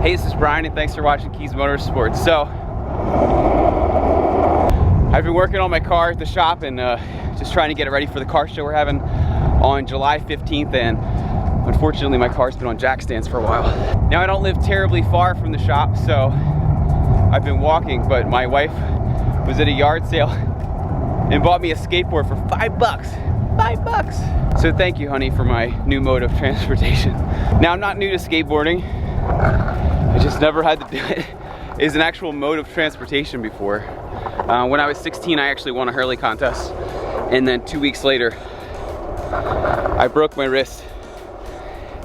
Hey, this is Bryan and thanks for watching Kies Motorsports. So, I've been working on my car at the shop and just trying to get it ready for the car show we're having on July 15th, and unfortunately my car's been on jack stands for a while. Now I don't live terribly far from the shop, so I've been walking, but my wife was at a yard sale and bought me a skateboard for $5. $5! So thank you, honey, for my new mode of transportation. Now I'm not new to skateboarding. I just never had to do it as an actual mode of transportation before. When I was 16, I actually won a hurley contest, and then 2 weeks later, I broke my wrist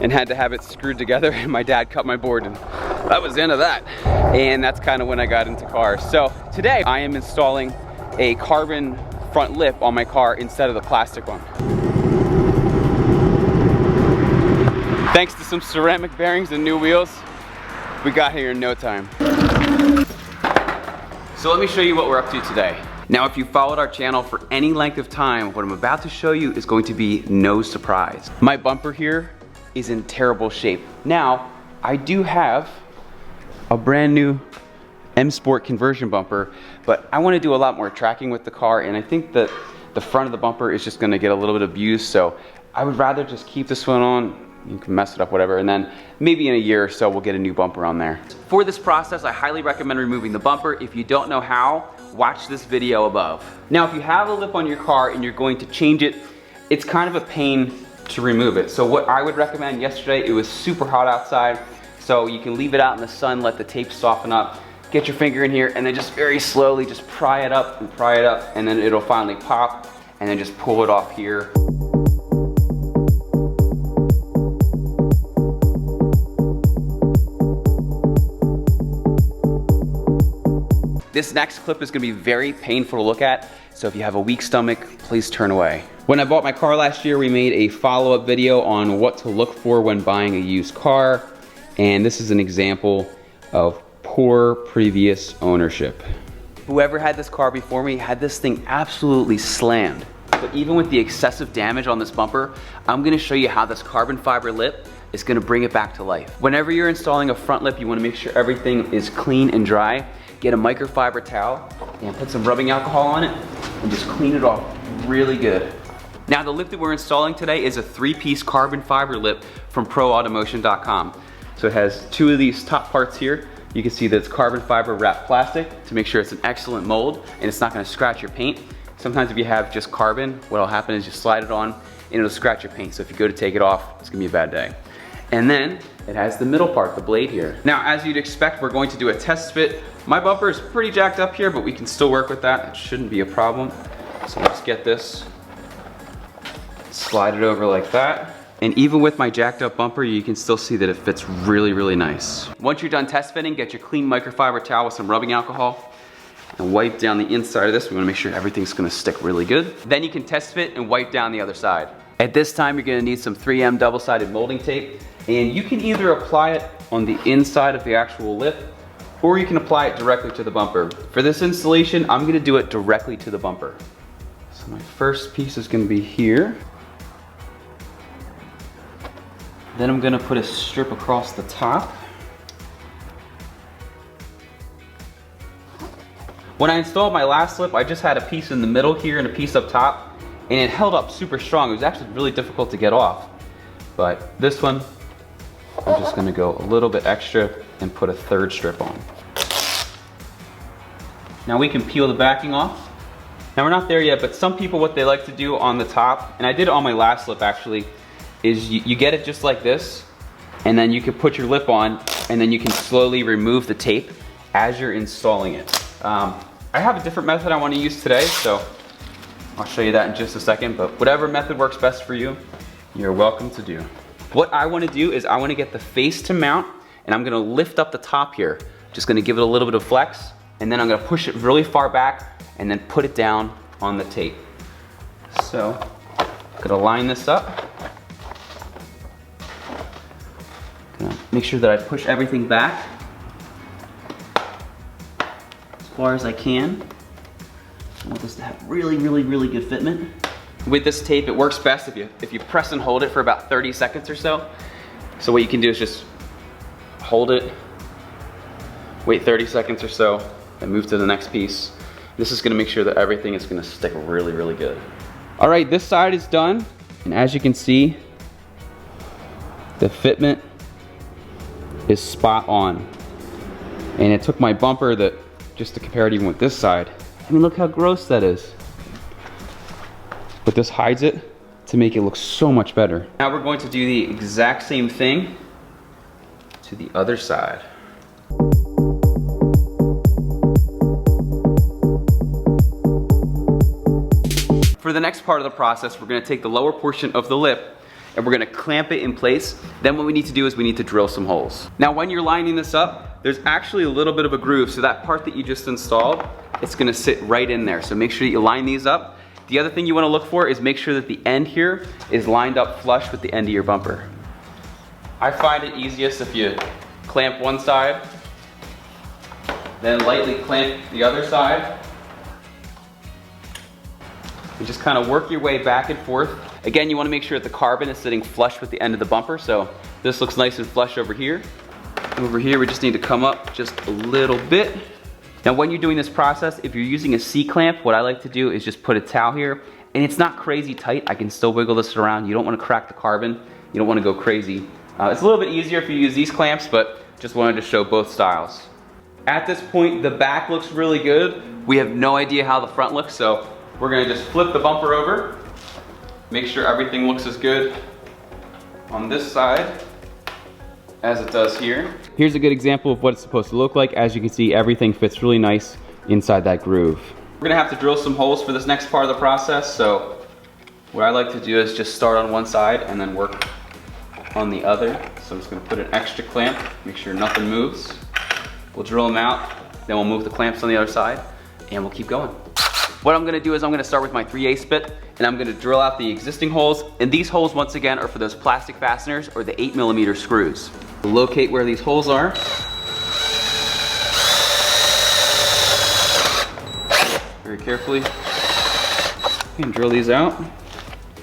and had to have it screwed together, and my dad cut my board, and that was the end of that. And that's kind of when I got into cars. So today I am installing a carbon front lip on my car instead of the plastic one. Thanks to some ceramic bearings and new wheels, we got here in no time. So let me show you what we're up to today. Now, if you followed our channel for any length of time, what I'm about to show you is going to be no surprise. My bumper here is in terrible shape. Now, I do have a brand new M Sport conversion bumper, but I want to do a lot more tracking with the car, and I think that the front of the bumper is just going to get a little bit abused, so I would rather just keep this one on. You can mess it up, whatever, and then maybe in a year or so we'll get a new bumper on there. For this process, I highly recommend removing the bumper. If you don't know how, watch this video above. Now, if you have a lip on your car and you're going to change it, it's kind of a pain to remove it. So what I would recommend, yesterday it was super hot outside, so you can leave it out in the sun, let the tape soften up, get your finger in here, and then just very slowly just pry it up, and then it'll finally pop, and then just pull it off here. This next clip is gonna be very painful to look at, so if you have a weak stomach, please turn away. When I bought my car last year, we made a follow-up video on what to look for when buying a used car, and this is an example of poor previous ownership. Whoever had this car before me had this thing absolutely slammed. But even with the excessive damage on this bumper, I'm gonna show you how this carbon fiber lip is gonna bring it back to life. Whenever you're installing a front lip, you wanna make sure everything is clean and dry. Get a microfiber towel and put some rubbing alcohol on it and just clean it off really good. Now, the lip that we're installing today is a 3-piece carbon fiber lip from ProAutoMotion.com. So it has 2 of these top parts here. You can see that it's carbon fiber wrapped plastic to make sure it's an excellent mold and it's not gonna scratch your paint. Sometimes if you have just carbon, what'll happen is you slide it on and it'll scratch your paint. So if you go to take it off, it's gonna be a bad day. And then it has the middle part, the blade here. Now, as you'd expect, we're going to do a test fit. My bumper is pretty jacked up here, but we can still work with that. It shouldn't be a problem. So just get this, slide it over like that. And even with my jacked up bumper, you can still see that it fits really, really nice. Once you're done test fitting, get your clean microfiber towel with some rubbing alcohol and wipe down the inside of this. We wanna make sure everything's gonna stick really good. Then you can test fit and wipe down the other side. At this time, you're gonna need some 3M double-sided molding tape, and you can either apply it on the inside of the actual lip, or you can apply it directly to the bumper. For this installation, I'm gonna do it directly to the bumper. So my first piece is gonna be here. Then I'm gonna put a strip across the top. When I installed my last lip, I just had a piece in the middle here and a piece up top, and it held up super strong. It was actually really difficult to get off. But this one, I'm just gonna go a little bit extra and put a 3rd strip on. Now we can peel the backing off. Now we're not there yet, but some people, what they like to do on the top, and I did it on my last lip actually, is you get it just like this, and then you can put your lip on, and then you can slowly remove the tape as you're installing it. I have a different method I want to use today, so I'll show you that in just a second, but whatever method works best for you, you're welcome to do. What I want to do is I want to get the face to mount, and I'm going to lift up the top here. Just going to give it a little bit of flex, and then I'm going to push it really far back and then put it down on the tape. So I'm going to line this up. Gonna make sure that I push everything back as far as I can. I want this to have really, really, really good fitment. With this tape, it works best if you press and hold it for about 30 seconds or so. So what you can do is just hold it wait 30 seconds or so, and move to the next piece. This is gonna make sure that everything is gonna stick really, really good. All right, this side is done. And as you can see, the fitment is spot on. And it took my bumper just to compare it even with this side. I mean, look how gross that is. But this hides it to make it look so much better. Now we're going to do the exact same thing to the other side. For the next part of the process, we're gonna take the lower portion of the lip and we're gonna clamp it in place. Then what we need to do is we need to drill some holes. Now when you're lining this up, there's actually a little bit of a groove, so that part that you just installed, it's gonna sit right in there. So make sure that you line these up. The other thing you wanna look for is make sure that the end here is lined up flush with the end of your bumper. I find it easiest if you clamp one side, then lightly clamp the other side. You just kind of work your way back and forth. Again, you want to make sure that the carbon is sitting flush with the end of the bumper, so this looks nice and flush over here. Over here, we just need to come up just a little bit. Now, when you're doing this process, if you're using a C-clamp, what I like to do is just put a towel here, and it's not crazy tight. I can still wiggle this around. You don't want to crack the carbon. You don't want to go crazy. It's a little bit easier if you use these clamps, but just wanted to show both styles. At this point, the back looks really good. We have no idea how the front looks, so we're gonna just flip the bumper over, make sure everything looks as good on this side as it does here. Here's a good example of what it's supposed to look like. As you can see, everything fits really nice inside that groove. We're gonna have to drill some holes for this next part of the process, so what I like to do is just start on one side and then work on the other. So I'm just gonna put an extra clamp, make sure nothing moves. We'll drill them out, then we'll move the clamps on the other side, and we'll keep going. What I'm gonna do is I'm gonna start with my 3/8 bit and I'm gonna drill out the existing holes. And these holes, once again, are for those plastic fasteners or the 8mm screws. We'll locate where these holes are. Very carefully. And drill these out.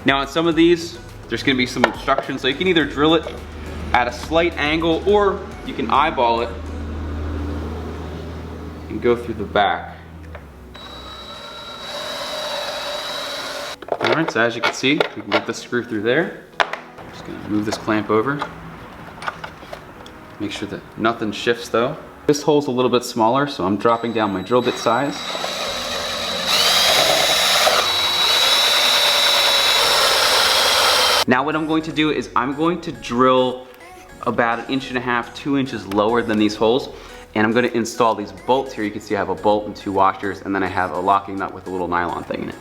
Now on some of these, there's gonna be some obstruction, so you can either drill it at a slight angle or you can eyeball it and go through the back. Alright, so as you can see, we can get the screw through there. I'm just gonna move this clamp over. Make sure that nothing shifts though. This hole's a little bit smaller, so I'm dropping down my drill bit size. Now what I'm going to do is I'm going to drill about 1.5 inches, 2 inches lower than these holes, and I'm gonna install these bolts here. You can see I have a bolt and 2 washers, and then I have a locking nut with a little nylon thing in it.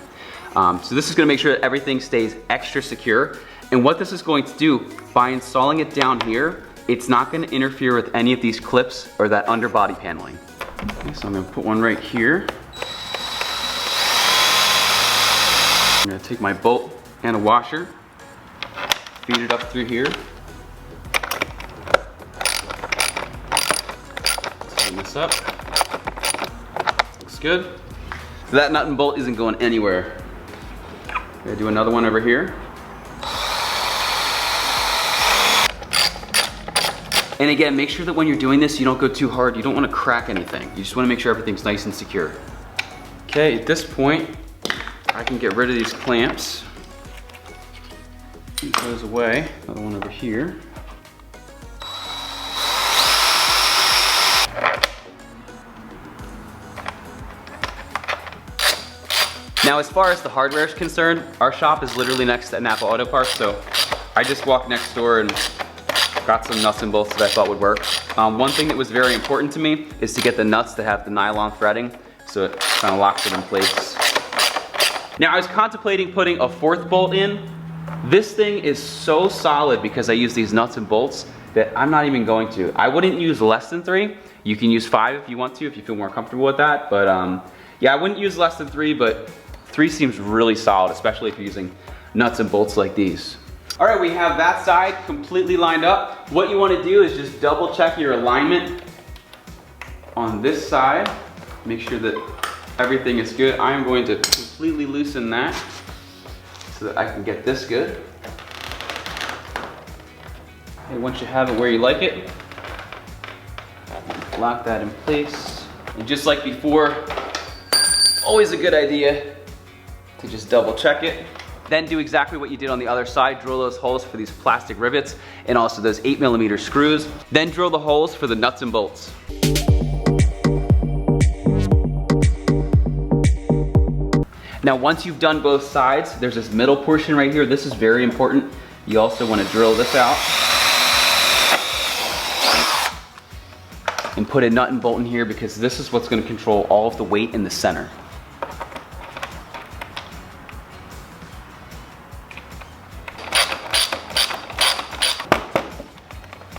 So this is gonna make sure that everything stays extra secure. And what this is going to do, by installing it down here, it's not gonna interfere with any of these clips or that underbody paneling. Okay, so I'm gonna put one right here. I'm gonna take my bolt and a washer, feed it up through here. Tighten this up. Looks good. So that nut and bolt isn't going anywhere. I'm gonna do another one over here. And again, make sure that when you're doing this, you don't go too hard. You don't want to crack anything. You just want to make sure everything's nice and secure. Okay, at this point, I can get rid of these clamps. It goes away. Another one over here. Now, as far as the hardware is concerned, our shop is literally next to Napa Auto Parts, so I just walked next door and got some nuts and bolts that I thought would work. One thing that was very important to me is to get the nuts that have the nylon threading, so it kind of locks it in place. Now, I was contemplating putting a 4th bolt in. This thing is so solid because I use these nuts and bolts that I'm not even going to. I wouldn't use less than 3. You can use 5 if you want to, if you feel more comfortable with that, but yeah, I wouldn't use less than 3, but 3 seems really solid, especially if you're using nuts and bolts like these. All right, we have that side completely lined up. What you want to do is just double check your alignment on this side. Make sure that everything is good. I am going to completely loosen that so that I can get this good. And once you have it where you like it, lock that in place. And just like before, always a good idea to just double check it. Then do exactly what you did on the other side. Drill those holes for these plastic rivets and also those 8mm screws. Then drill the holes for the nuts and bolts. Now once you've done both sides, there's this middle portion right here. This is very important. You also want to drill this out and put a nut and bolt in here because this is what's going to control all of the weight in the center.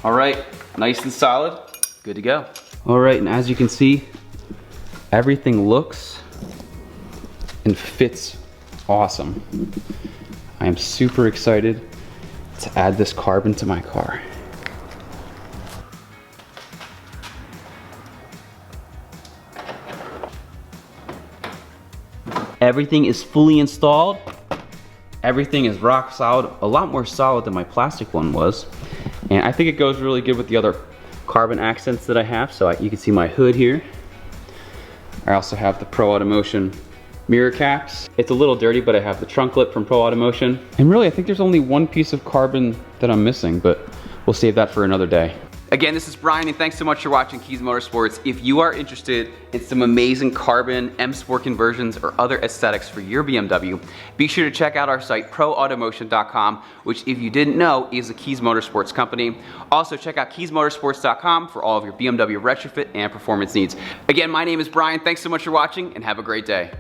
All right, nice and solid, good to go. All right, and as you can see, everything looks and fits awesome. I am super excited to add this carbon to my car. Everything is fully installed. Everything is rock solid, a lot more solid than my plastic one was. And I think it goes really good with the other carbon accents that I have. So you can see my hood here. I also have the ProAutoMotion mirror caps. It's a little dirty, but I have the trunk lip from ProAutoMotion. And really, I think there's only one piece of carbon that I'm missing, but we'll save that for another day. Again, this is Bryan, and thanks so much for watching Kies Motorsports. If you are interested in some amazing carbon, M-Sport conversions, or other aesthetics for your BMW, be sure to check out our site, ProAutoMotion.com, which, if you didn't know, is a Kies Motorsports company. Also, check out KiesMotorsports.com for all of your BMW retrofit and performance needs. Again, my name is Bryan. Thanks so much for watching, and have a great day.